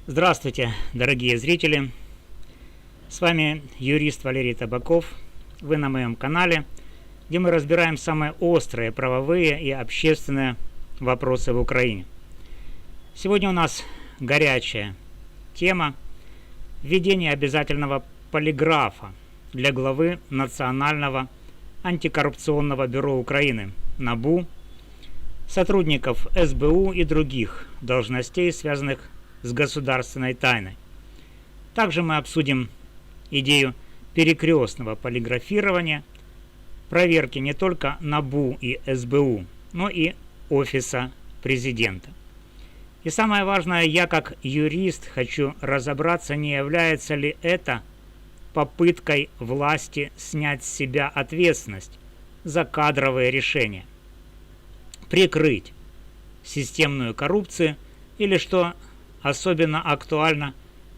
Здравствуйте, дорогие зрители! С вами юрист Валерий Табаков. Вы на моем канале, где мы разбираем самые острые правовые и общественные вопросы в Украине. Сегодня у нас горячая тема – введение обязательного полиграфа для главы Национального антикоррупционного бюро Украины НАБУ, сотрудников СБУ и других должностей, связанных с государственной тайной. Также мы обсудим идею перекрестного полиграфирования, проверки не только НАБУ и СБУ, но и Офиса Президента. И самое важное, я как юрист хочу разобраться, не является ли это попыткой власти снять с себя ответственность за кадровые решения, прикрыть системную коррупцию или, что особенно актуально,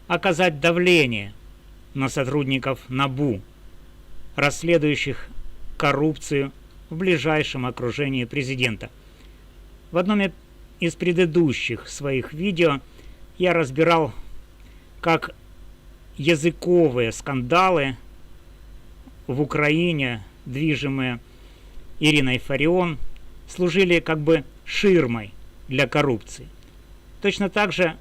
оказать давление на сотрудников НАБУ, расследующих коррупцию в ближайшем окружении президента. В одном из предыдущих своих видео я разбирал, как языковые скандалы в Украине, движимые Ириной Фарион, служили как бы ширмой для коррупции. Точно так же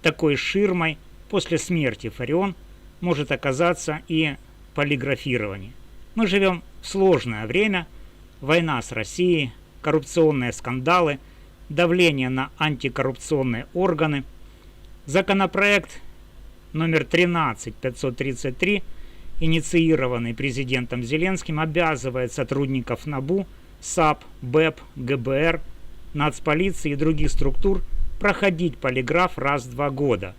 такой ширмой после смерти Фарион может оказаться и полиграфирование. Мы живем в сложное время: война с Россией, коррупционные скандалы, давление на антикоррупционные органы. Законопроект номер 13533, инициированный президентом Зеленским, обязывает сотрудников НАБУ, САП, БЭП, ГБР, нацполиции и других структур проходить полиграф раз в 2 года.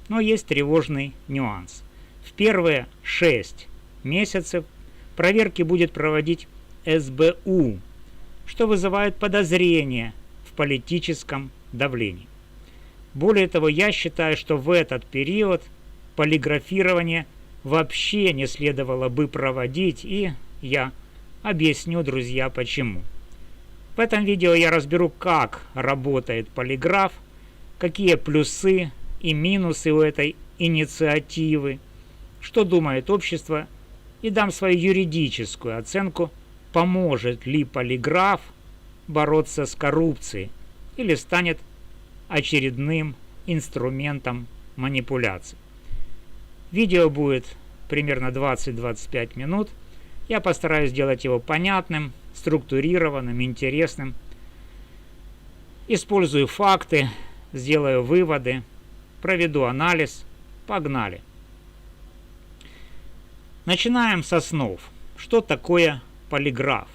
Но есть тревожный нюанс. В первые 6 месяцев проверки будет проводить СБУ, что вызывает подозрение в политическом давлении. Более того, я считаю, что в этот период полиграфирование вообще не следовало бы проводить, и я объясню, друзья, почему. В этом видео я разберу, как работает полиграф, какие плюсы и минусы у этой инициативы, что думает общество, и дам свою юридическую оценку, поможет ли полиграф бороться с коррупцией или станет очередным инструментом манипуляций. Видео будет примерно 20-25 минут. Я постараюсь сделать его понятным, структурированным, интересным. Использую факты, сделаю выводы, проведу анализ. Погнали! Начинаем с основ. Что такое полиграф?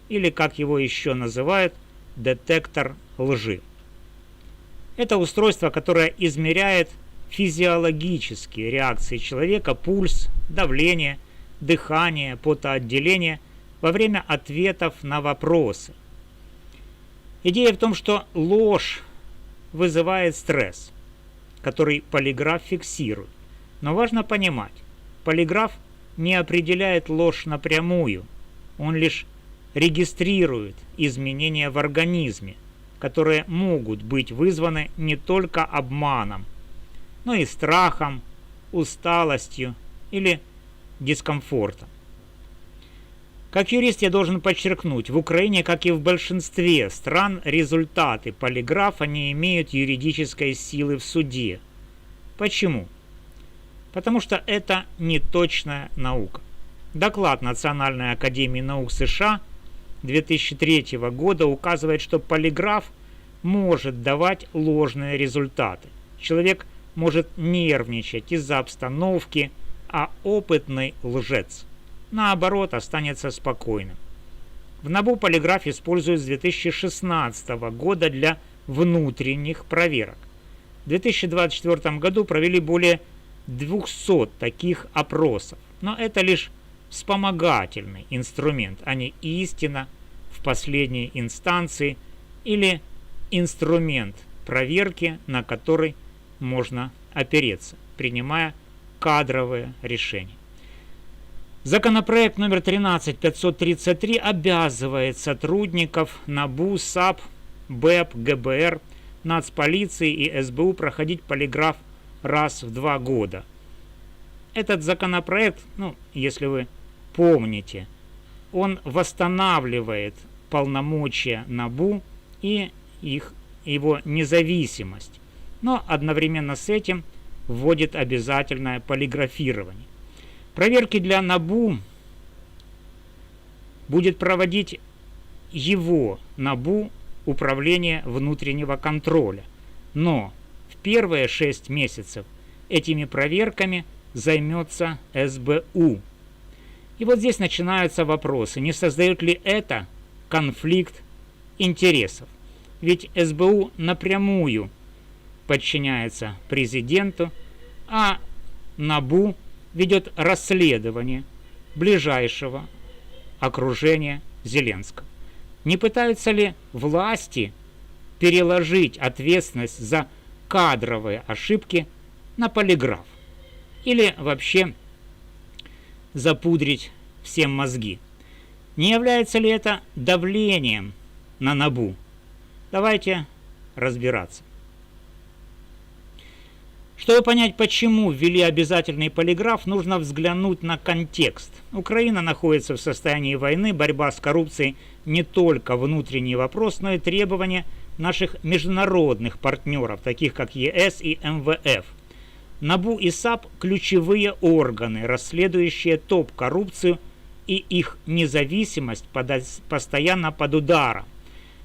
Или, как его еще называют, детектор лжи. Это устройство, которое измеряет физиологические реакции человека, пульс, давление, дыхание, потоотделение во время ответов на вопросы. Идея в том, что ложь вызывает стресс, который полиграф фиксирует. Но важно понимать, полиграф не определяет ложь напрямую, он лишь регистрирует изменения в организме, которые могут быть вызваны не только обманом, но и страхом, усталостью или дискомфортом. Как юрист я должен подчеркнуть, в Украине, как и в большинстве стран, результаты полиграфа не имеют юридической силы в суде. Почему? Потому что это неточная наука. Доклад Национальной академии наук США 2003 года указывает, что полиграф может давать ложные результаты. Человек может нервничать из-за обстановки, а опытный лжец, наоборот, останется спокойным. В НАБУ полиграф используют с 2016 года для внутренних проверок. В 2024 году провели более 200 таких опросов, но это лишь вспомогательный инструмент, а не истина в последней инстанции или инструмент проверки, на который можно опереться, принимая кадровые решения. Законопроект номер 13533 обязывает сотрудников НАБУ, САП, БЭП, ГБР Нацполиции и СБУ проходить полиграф раз в 2 года. Этот законопроект, если вы помните, он восстанавливает полномочия НАБУ и его независимость, но одновременно с этим вводит обязательное полиграфирование. Проверки для НАБУ будет проводить его НАБУ Управление внутреннего контроля, но в первые 6 месяцев этими проверками займется СБУ. И вот здесь начинаются вопросы, не создает ли это конфликт интересов. Ведь СБУ напрямую подчиняется президенту, а НАБУ ведет расследование ближайшего окружения Зеленского. Не пытаются ли власти переложить ответственность за кадровые ошибки на полиграф? Или вообще запудрить всем мозги? Не является ли это давлением на НАБУ? Давайте разбираться. Чтобы понять, почему ввели обязательный полиграф, нужно взглянуть на контекст. Украина находится в состоянии войны, борьба с коррупцией не только внутренний вопрос, но и требования наших международных партнеров, таких как ЕС и МВФ. НАБУ и САП – ключевые органы, расследующие топ-коррупцию, и их независимость постоянно под ударом.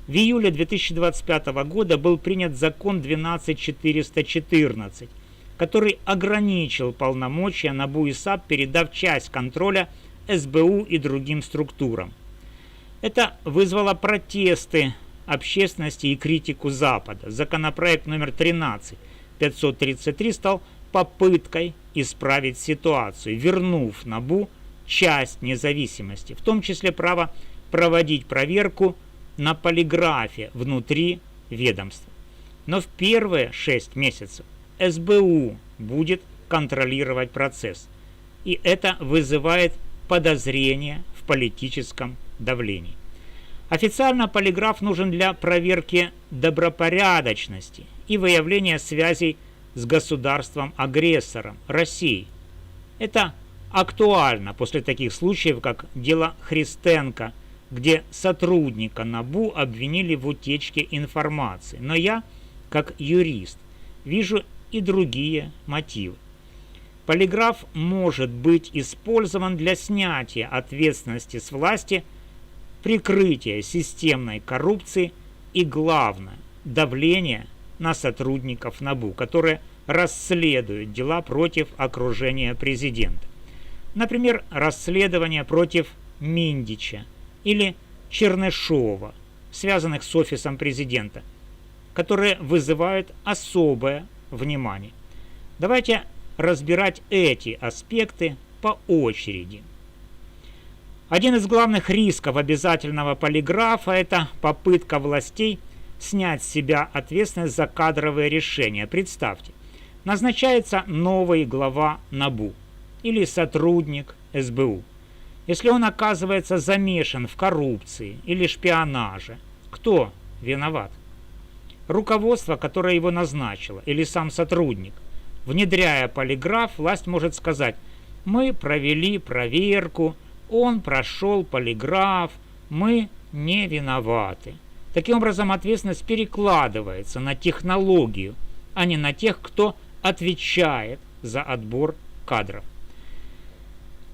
В июле 2025 года был принят закон 12414, который ограничил полномочия НАБУ и САП, передав часть контроля СБУ и другим структурам. Это вызвало протесты общественности и критику Запада. Законопроект номер 13533 стал попыткой исправить ситуацию, вернув НАБУ часть независимости, в том числе право проводить проверку на полиграфе внутри ведомства. Но в первые 6 месяцев СБУ будет контролировать процесс, и это вызывает подозрения в политическом давлении. Официально полиграф нужен для проверки добропорядочности и выявления связей с государством-агрессором Россией. Это актуально после таких случаев, как дело Христенко, где сотрудника НАБУ обвинили в утечке информации. Но я, как юрист, вижу и другие мотивы. Полиграф может быть использован для снятия ответственности с власти, прикрытия системной коррупции и, главное, давления на сотрудников НАБУ, которые расследуют дела против окружения президента. Например, расследование против Миндича или Чернышова, связанных с офисом президента, которые вызывают особое внимание. Давайте разбирать эти аспекты по очереди. Один из главных рисков обязательного полиграфа – это попытка властей снять с себя ответственность за кадровые решения. Представьте, назначается новый глава НАБУ или сотрудник СБУ. Если он оказывается замешан в коррупции или шпионаже, кто виноват? Руководство, которое его назначило, или сам сотрудник? Внедряя полиграф, власть может сказать: мы провели проверку, он прошел полиграф, мы не виноваты. Таким образом, ответственность перекладывается на технологию, а не на тех, кто отвечает за отбор кадров.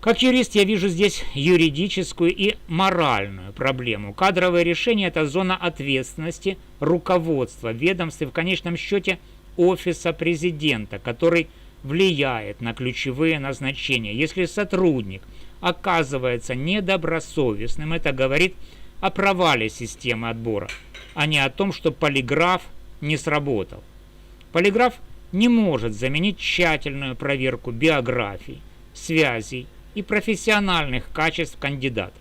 Как юрист я вижу здесь юридическую и моральную проблему. Кадровые решения – это зона ответственности руководства ведомств и в конечном счете офиса президента, который влияет на ключевые назначения. Если сотрудник оказывается недобросовестным, это говорит о провале системы отбора, а не о том, что полиграф не сработал. Полиграф не может заменить тщательную проверку биографий, связей и профессиональных качеств кандидата.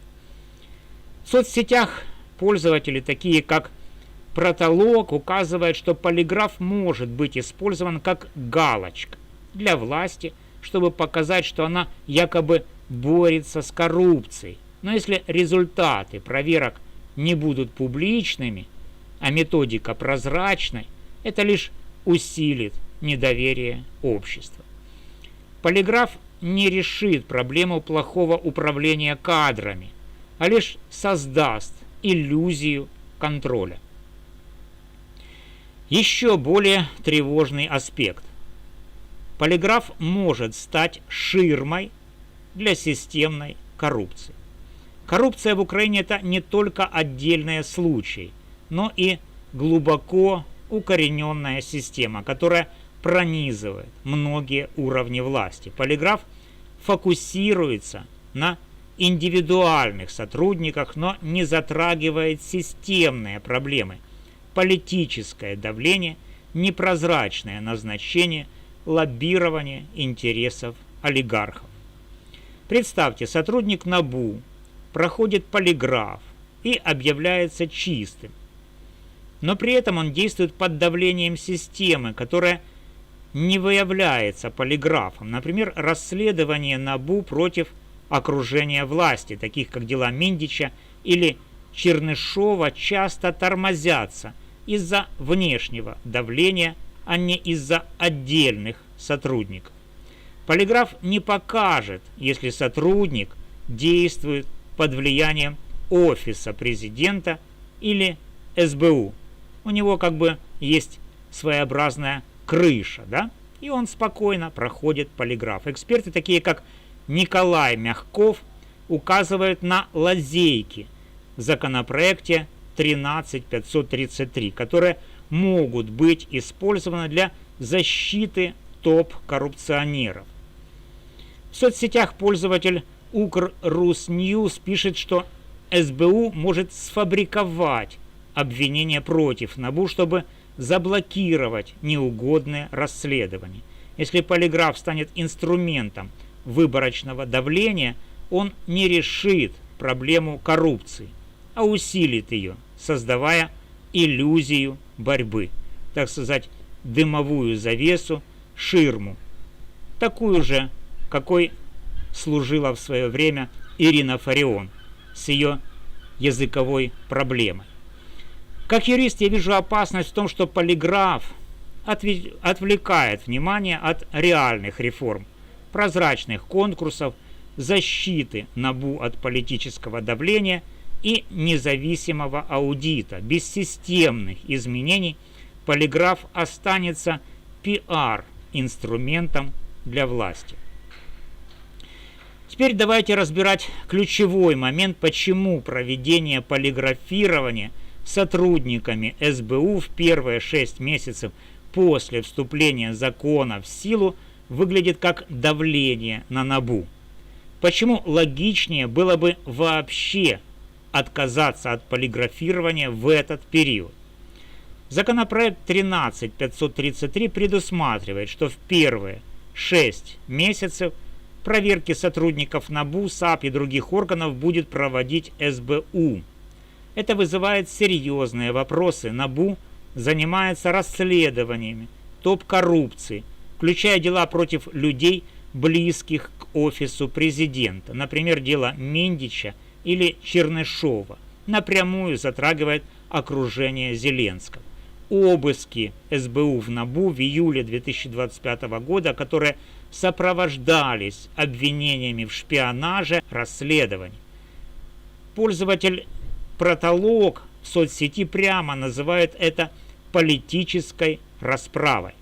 В соцсетях пользователи, такие как Протолог, указывают, что полиграф может быть использован как галочка для власти, чтобы показать, что она якобы борется с коррупцией. Но если результаты проверок не будут публичными, а методика прозрачной, Это лишь усилит недоверие общества. Полиграф не решит проблему плохого управления кадрами, а лишь создаст иллюзию контроля. Еще более тревожный аспект. Полиграф может стать ширмой для системной коррупции. Коррупция в Украине – это не только отдельные случаи, но и глубоко укорененная система, которая пронизывает многие уровни власти. Полиграф фокусируется на индивидуальных сотрудниках, но не затрагивает системные проблемы: политическое давление, непрозрачное назначение, лоббирование интересов олигархов. Представьте, сотрудник НАБУ проходит полиграф и объявляется чистым, но при этом он действует под давлением системы, которая не выявляется полиграфом. Например, расследование НАБУ против окружения власти, таких как дела Миндича или Чернышова, часто тормозятся из-за внешнего давления, а не из-за отдельных сотрудников. Полиграф не покажет, если сотрудник действует под влиянием офиса президента или СБУ. У него как бы есть своеобразная крыша, да? И он спокойно проходит полиграф. Эксперты, такие как Николай Мягков, указывают на лазейки в законопроекте 13533, которые могут быть использованы для защиты топ-коррупционеров. В соцсетях пользователь Укррусньюз пишет, что СБУ может сфабриковать обвинения против НАБУ, чтобы заблокировать неугодное расследование. Если полиграф станет инструментом выборочного давления, он не решит проблему коррупции, а усилит ее, создавая иллюзию борьбы, так сказать, дымовую завесу, ширму, такую же, какой служила в свое время Ирина Фарион с ее языковой проблемой. Как юрист я вижу опасность в том, что полиграф отвлекает внимание от реальных реформ, прозрачных конкурсов, защиты НАБУ от политического давления и независимого аудита. Без системных изменений полиграф останется пиар-инструментом для власти. Теперь давайте разбирать ключевой момент, почему проведение полиграфирования сотрудниками СБУ в первые 6 месяцев после вступления закона в силу выглядит как давление на НАБУ. Почему логичнее было бы вообще отказаться от полиграфирования в этот период? Законопроект 13533 предусматривает, что в первые 6 месяцев проверки сотрудников НАБУ, САП и других органов будет проводить СБУ. Это вызывает серьезные вопросы. НАБУ занимается расследованиями топ-коррупции, включая дела против людей, близких к офису президента. Например, дело Миндича или Чернышова напрямую затрагивает окружение Зеленского. Обыски СБУ в НАБУ в июле 2025 года, которые сопровождались обвинениями в шпионаже, расследований. Пользователь Протолог в соцсети прямо называет это политической расправой.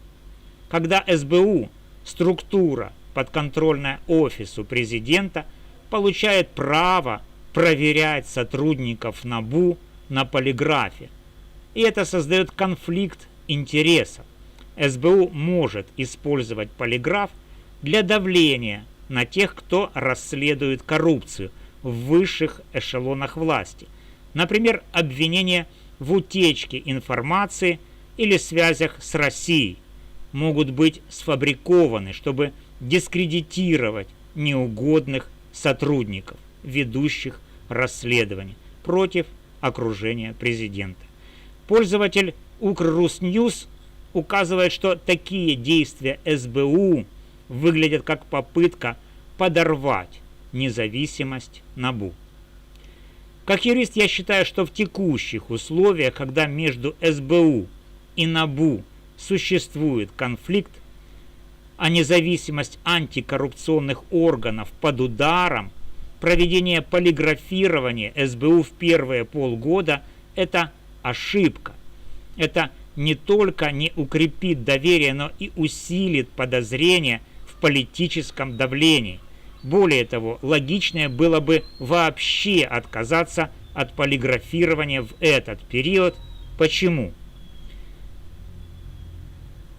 Когда СБУ, структура, подконтрольная офису президента, получает право проверять сотрудников НАБУ на полиграфе. И это создает конфликт интересов. СБУ может использовать полиграф для давления на тех, кто расследует коррупцию в высших эшелонах власти. Например, обвинения в утечке информации или связях с Россией могут быть сфабрикованы, чтобы дискредитировать неугодных сотрудников, ведущих расследование против окружения президента. Пользователь Укррусньюз указывает, что такие действия СБУ выглядят как попытка подорвать независимость НАБУ. Как юрист я считаю, что в текущих условиях, когда между СБУ и НАБУ существует конфликт, а независимость антикоррупционных органов под ударом, проведение полиграфирования СБУ в первые полгода – это ошибка. Это не только не укрепит доверие, но и усилит подозрения в политическом давлении. Более того, логичнее было бы вообще отказаться от полиграфирования в этот период. Почему?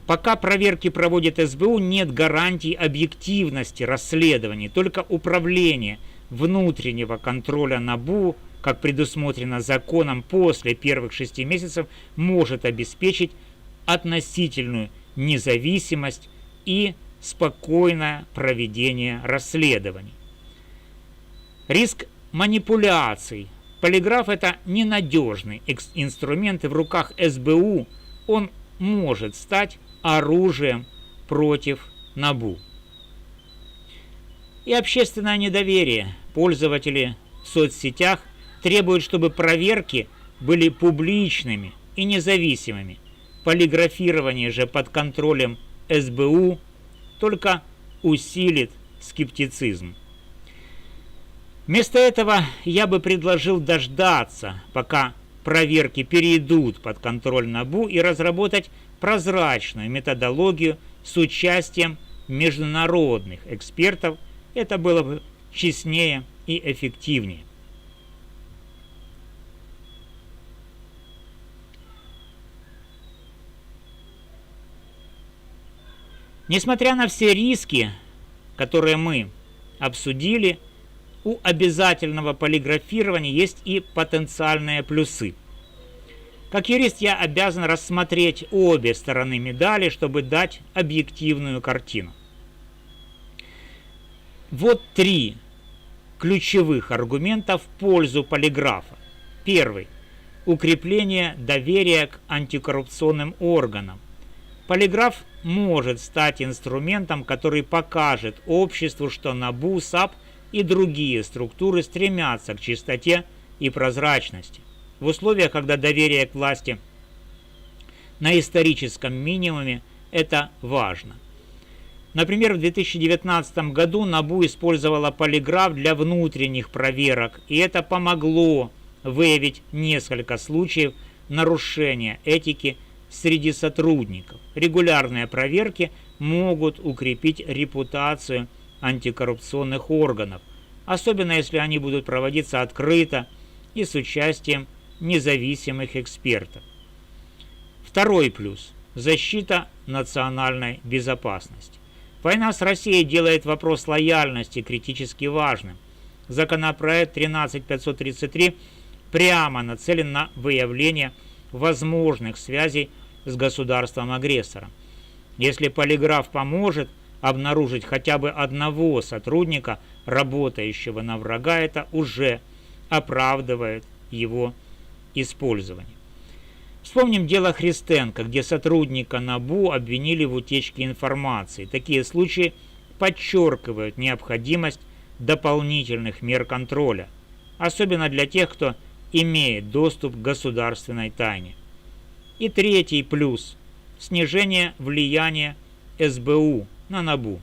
Пока проверки проводит СБУ, нет гарантий объективности расследований. Только управление внутреннего контроля НАБУ, как предусмотрено законом, после первых 6 месяцев может обеспечить относительную независимость и спокойное проведение расследований. Риск манипуляций. Полиграф – это ненадежный инструмент, и в руках СБУ он может стать оружием против НАБУ. И общественное недоверие. Пользователи в соцсетях требуют, чтобы проверки были публичными и независимыми. Полиграфирование же под контролем СБУ только усилит скептицизм. Вместо этого я бы предложил дождаться, пока проверки перейдут под контроль НАБУ, и разработать прозрачную методологию с участием международных экспертов. Это было бы честнее и эффективнее. Несмотря на все риски, которые мы обсудили, у обязательного полиграфирования есть и потенциальные плюсы. Как юрист я обязан рассмотреть обе стороны медали, чтобы дать объективную картину. Вот 3 ключевых аргумента в пользу полиграфа. Первый. Укрепление доверия к антикоррупционным органам. Полиграф может стать инструментом, который покажет обществу, что НАБУ, САП и другие структуры стремятся к чистоте и прозрачности. В условиях, когда доверие к власти на историческом минимуме, это важно. Например, в 2019 году НАБУ использовала полиграф для внутренних проверок, и это помогло выявить несколько случаев нарушения этики среди сотрудников. Регулярные проверки могут укрепить репутацию антикоррупционных органов, особенно если они будут проводиться открыто и с участием независимых экспертов. Второй плюс – защита национальной безопасности. Война с Россией делает вопрос лояльности критически важным. Законопроект 13533 прямо нацелен на выявление возможных связей с государством-агрессором. Если полиграф поможет обнаружить хотя бы одного сотрудника, работающего на врага, это уже оправдывает его использование. Вспомним дело Христенко, где сотрудника НАБУ обвинили в утечке информации. Такие случаи подчеркивают необходимость дополнительных мер контроля, особенно для тех, кто имеет доступ к государственной тайне. И третий плюс – снижение влияния СБУ на НАБУ.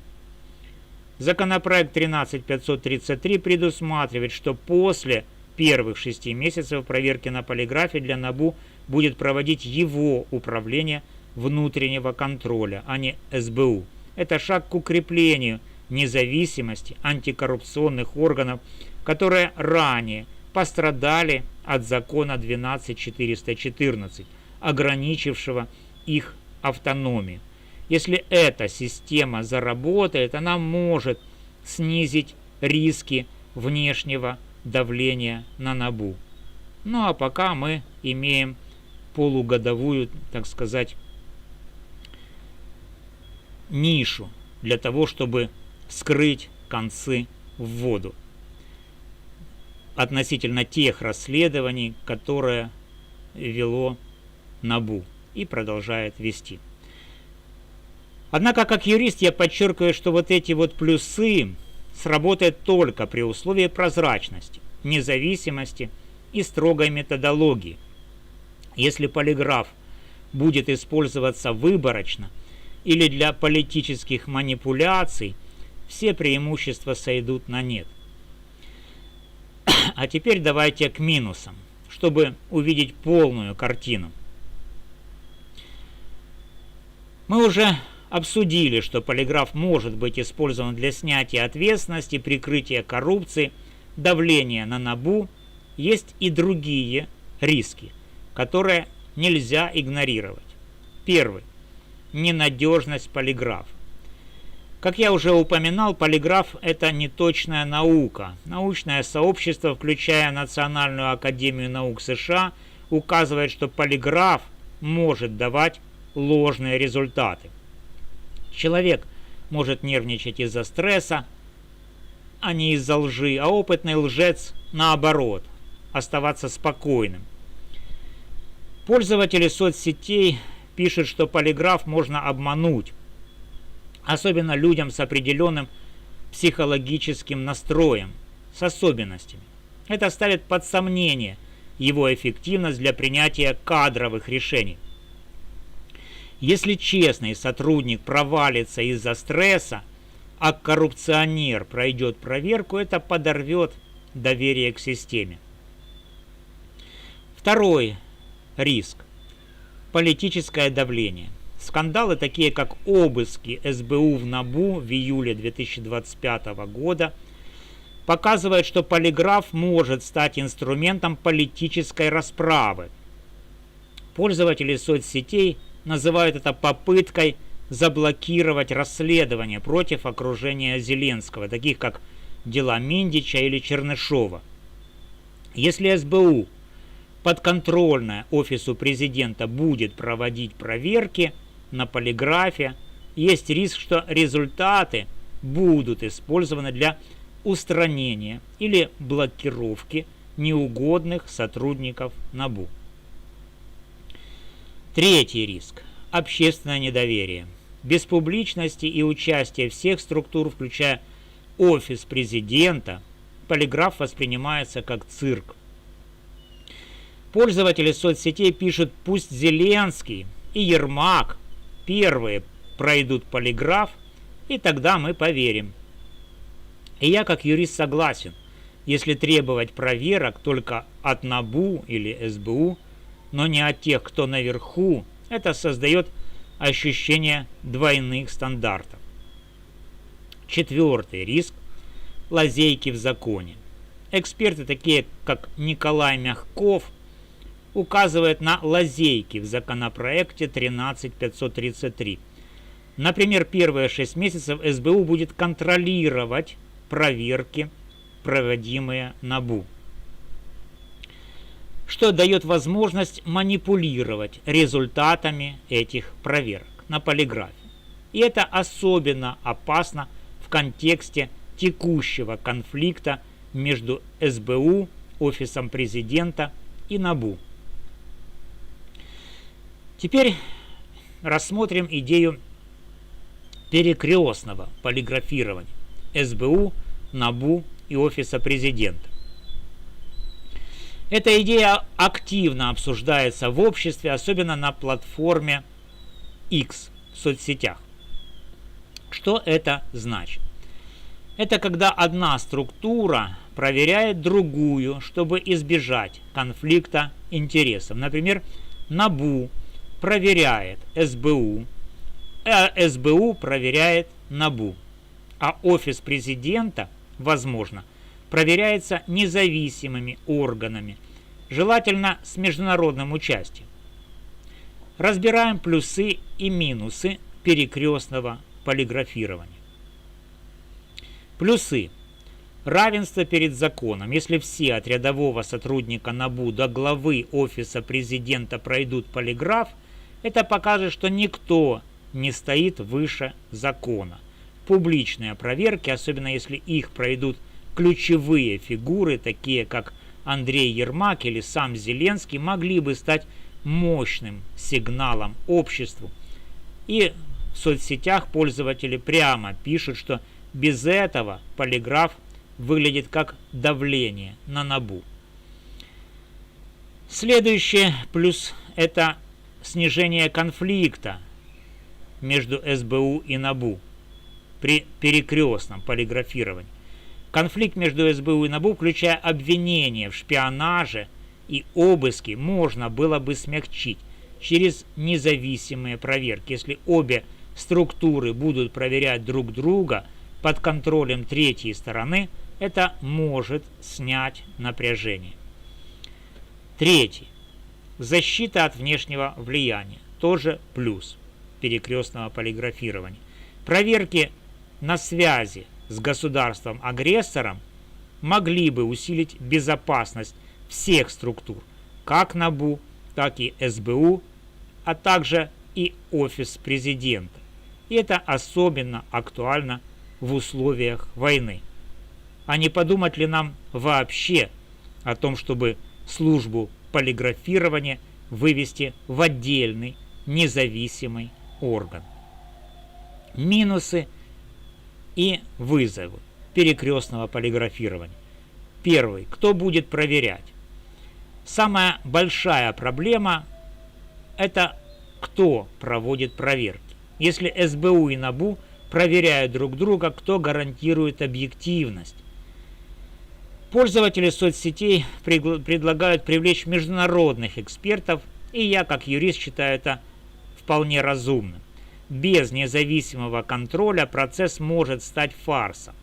Законопроект 13533 предусматривает, что после первых 6 месяцев проверки на полиграфе для НАБУ будет проводить его управление внутреннего контроля, а не СБУ. Это шаг к укреплению независимости антикоррупционных органов, которые ранее пострадали от закона 12414, ограничившего их автономию. Если эта система заработает, она может снизить риски внешнего давления на НАБУ. Ну а пока мы имеем полугодовую, так сказать, нишу для того, чтобы скрыть концы в воду относительно тех расследований, которые вело НАБУ и продолжает вести. Однако, как юрист, я подчеркиваю, что вот эти вот плюсы сработают только при условии прозрачности, независимости и строгой методологии. Если полиграф будет использоваться выборочно или для политических манипуляций, все преимущества сойдут на нет. А теперь давайте к минусам, чтобы увидеть полную картину. Мы уже обсудили, что полиграф может быть использован для снятия ответственности, прикрытия коррупции, давления на НАБУ. Есть и другие риски, которые нельзя игнорировать. Первый. Ненадежность полиграфа. Как я уже упоминал, полиграф – это неточная наука. Научное сообщество, включая Национальную академию наук США, указывает, что полиграф может давать ложные результаты. Человек может нервничать из-за стресса, а не из-за лжи, а опытный лжец, наоборот, оставаться спокойным. Пользователи соцсетей пишут, что полиграф можно обмануть, особенно людям с определенным психологическим настроем, с особенностями. Это ставит под сомнение его эффективность для принятия кадровых решений. Если честный сотрудник провалится из-за стресса, а коррупционер пройдет проверку, это подорвет доверие к системе. Второй риск – политическое давление. Скандалы, такие как обыски СБУ в НАБУ в июле 2025 года, показывают, что полиграф может стать инструментом политической расправы. Пользователи соцсетей называют это попыткой заблокировать расследования против окружения Зеленского, таких как дела Миндича или Чернышова. Если СБУ, подконтрольная офису президента, будет проводить проверки на полиграфе, есть риск, что результаты будут использованы для устранения или блокировки неугодных сотрудников НАБУ. Третий риск – общественное недоверие. Без публичности и участия всех структур, включая офис президента, полиграф воспринимается как цирк. Пользователи соцсетей пишут: пусть Зеленский и Ермак первые пройдут полиграф, и тогда мы поверим. И я как юрист согласен, если требовать проверок только от НАБУ или СБУ, но не от тех, кто наверху, это создает ощущение двойных стандартов. Четвертый риск – лазейки в законе. Эксперты, такие как Николай Мягков, указывают на лазейки в законопроекте 13533. Например, первые 6 месяцев СБУ будет контролировать проверки, проводимые НАБУ, что дает возможность манипулировать результатами этих проверок на полиграфе. И это особенно опасно в контексте текущего конфликта между СБУ, Офисом президента и НАБУ. Теперь рассмотрим идею перекрестного полиграфирования СБУ, НАБУ и Офиса президента. Эта идея активно обсуждается в обществе, особенно на платформе X в соцсетях. Что это значит? Это когда одна структура проверяет другую, чтобы избежать конфликта интересов. Например, НАБУ проверяет СБУ, а СБУ проверяет НАБУ, а Офис президента, возможно, проверяется независимыми органами, желательно с международным участием. Разбираем плюсы и минусы перекрестного полиграфирования. Плюсы. Равенство перед законом. Если все от рядового сотрудника НАБУ до главы Офиса президента пройдут полиграф, это покажет, что никто не стоит выше закона. Публичные проверки, особенно если их пройдут ключевые фигуры, такие как Андрей Ермак или сам Зеленский, могли бы стать мощным сигналом обществу. И в соцсетях пользователи прямо пишут, что без этого полиграф выглядит как давление на НАБУ. Следующий плюс – это снижение конфликта между СБУ и НАБУ при перекрестном полиграфировании. Конфликт между СБУ и НАБУ, включая обвинения в шпионаже и обыски, можно было бы смягчить через независимые проверки. Если обе структуры будут проверять друг друга под контролем третьей стороны, это может снять напряжение. Третий. Защита от внешнего влияния. Тоже плюс перекрестного полиграфирования. Проверки на связи с государством-агрессором могли бы усилить безопасность всех структур, как НАБУ, так и СБУ, а также и Офис президента. И это особенно актуально в условиях войны. А не подумать ли нам вообще о том, чтобы службу полиграфирования вывести в отдельный независимый орган? Минусы и вызовы перекрестного полиграфирования. Первый. Кто будет проверять? Самая большая проблема – это кто проводит проверки. Если СБУ и НАБУ проверяют друг друга, кто гарантирует объективность? Пользователи соцсетей предлагают привлечь международных экспертов, и я, как юрист, считаю это вполне разумным. Без независимого контроля процесс может стать фарсом.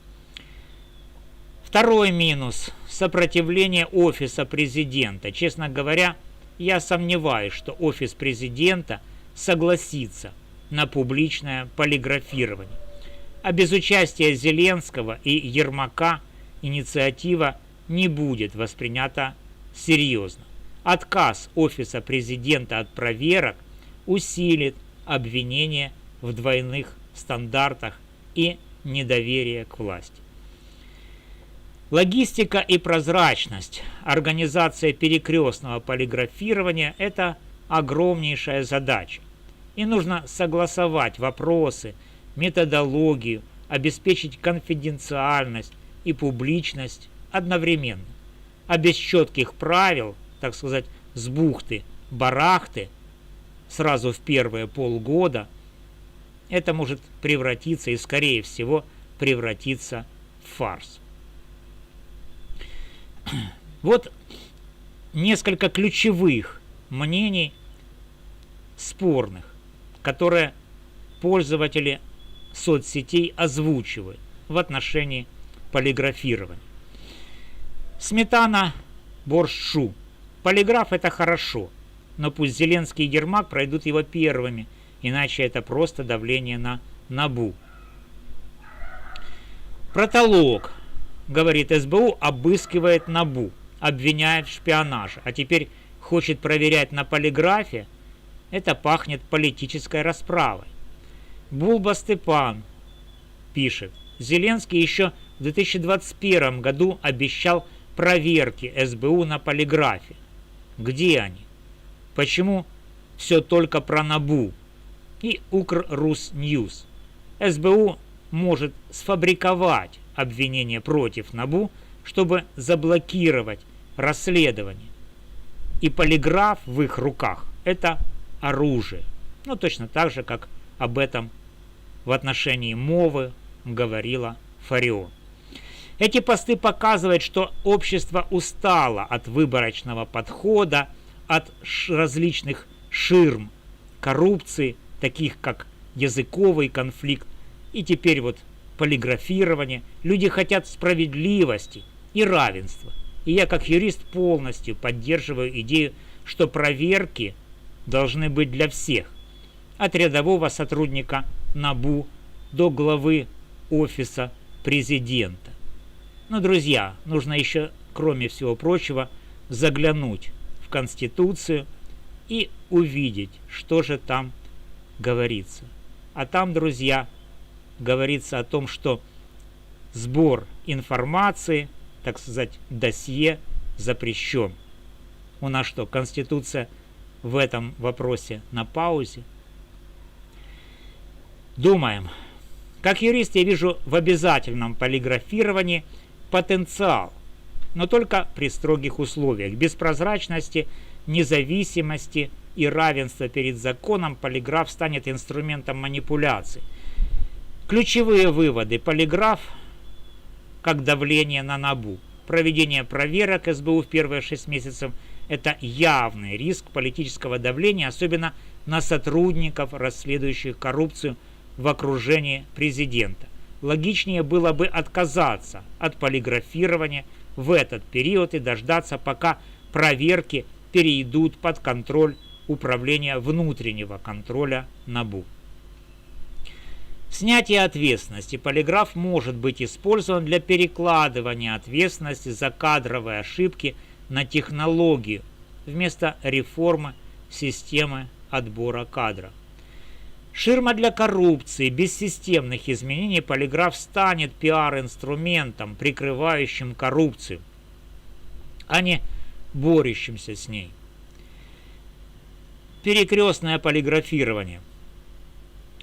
Второй минус – сопротивление Офиса президента. Честно говоря, я сомневаюсь, что Офис президента согласится на публичное полиграфирование. А без участия Зеленского и Ермака инициатива не будет воспринята серьезно. Отказ Офиса президента от проверок усилит обвинения в двойных стандартах и недоверие к власти. Логистика и прозрачность. Организация перекрестного полиграфирования – это огромнейшая задача. И нужно согласовать вопросы, методологию, обеспечить конфиденциальность и публичность одновременно. А без четких правил, так сказать, с бухты-барахты, сразу в первые полгода, это может превратиться и, скорее всего, превратиться в фарс. Вот несколько ключевых мнений спорных, которые пользователи соцсетей озвучивают в отношении полиграфирования. Сметана, борщ, шу. Полиграф – это хорошо, но пусть Зеленский и Ермак пройдут его первыми, иначе это просто давление на НАБУ. Протолог, говорит СБУ, обыскивает НАБУ, обвиняет в шпионаже, а теперь хочет проверять на полиграфе. Это пахнет политической расправой. Булба Степан пишет: Зеленский еще в 2021 году обещал проверки СБУ на полиграфе. Где они? Почему все только про НАБУ? И Укррусньюз. СБУ может сфабриковать обвинения против НАБУ, чтобы заблокировать расследование. И полиграф в их руках – это оружие. Ну, точно так же, как об этом в отношении мовы говорила Фарион. Эти посты показывают, что общество устало от выборочного подхода, от различных ширм коррупции, таких как языковый конфликт и теперь вот полиграфирование. Люди хотят справедливости и равенства. И я, как юрист, полностью поддерживаю идею, что проверки должны быть для всех. От рядового сотрудника НАБУ до главы Офиса президента. Но, друзья, нужно еще, кроме всего прочего, заглянуть в Конституцию и увидеть, что же там говорится. А там, друзья, говорится о том, что сбор информации, так сказать, досье запрещен. У нас что, Конституция в этом вопросе на паузе? Думаем. Как юрист я вижу в обязательном полиграфировании потенциал, но только при строгих условиях, без прозрачности, независимости и равенства перед законом, полиграф станет инструментом манипуляций. Ключевые выводы. Полиграф как давление на НАБУ. Проведение проверок СБУ в первые 6 месяцев – это явный риск политического давления, особенно на сотрудников, расследующих коррупцию в окружении президента. Логичнее было бы отказаться от полиграфирования в этот период и дождаться, пока проверки перейдут под контроль Управления внутреннего контроля НАБУ. Снятие ответственности. Полиграф может быть использован для перекладывания ответственности за кадровые ошибки на технологию вместо реформы системы отбора кадров. Ширма для коррупции. Без системных изменений полиграф станет пиар-инструментом, прикрывающим коррупцию, а не борющимся с ней. Перекрестное полиграфирование.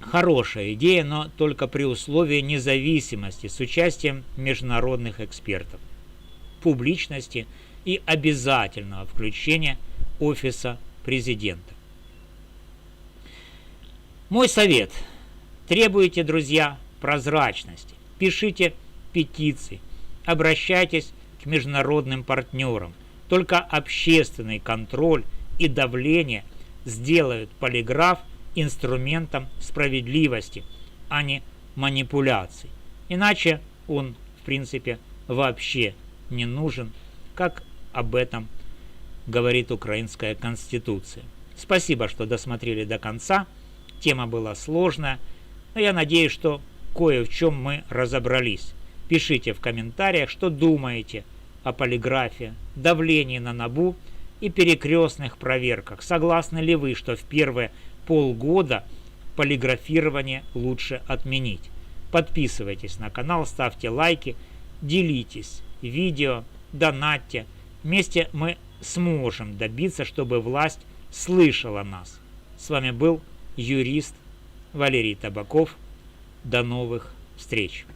Хорошая идея, но только при условии независимости с участием международных экспертов, публичности и обязательного включения Офиса президента. Мой совет. Требуйте, друзья, прозрачности. Пишите петиции. Обращайтесь к международным партнерам. Только общественный контроль и давление сделают полиграф инструментом справедливости, а не манипуляций. Иначе он, в принципе, вообще не нужен, как об этом говорит Украинская Конституция. Спасибо, что досмотрели до конца. Тема была сложная, но я надеюсь, что кое в чем мы разобрались. Пишите в комментариях, что думаете о полиграфе, давлении на НАБУ и перекрестных проверках. Согласны ли вы, что в первые полгода полиграфирование лучше отменить? Подписывайтесь на канал, ставьте лайки, делитесь видео, донатьте. Вместе мы сможем добиться, чтобы власть слышала нас. С вами был юрист Валерий Табаков. До новых встреч!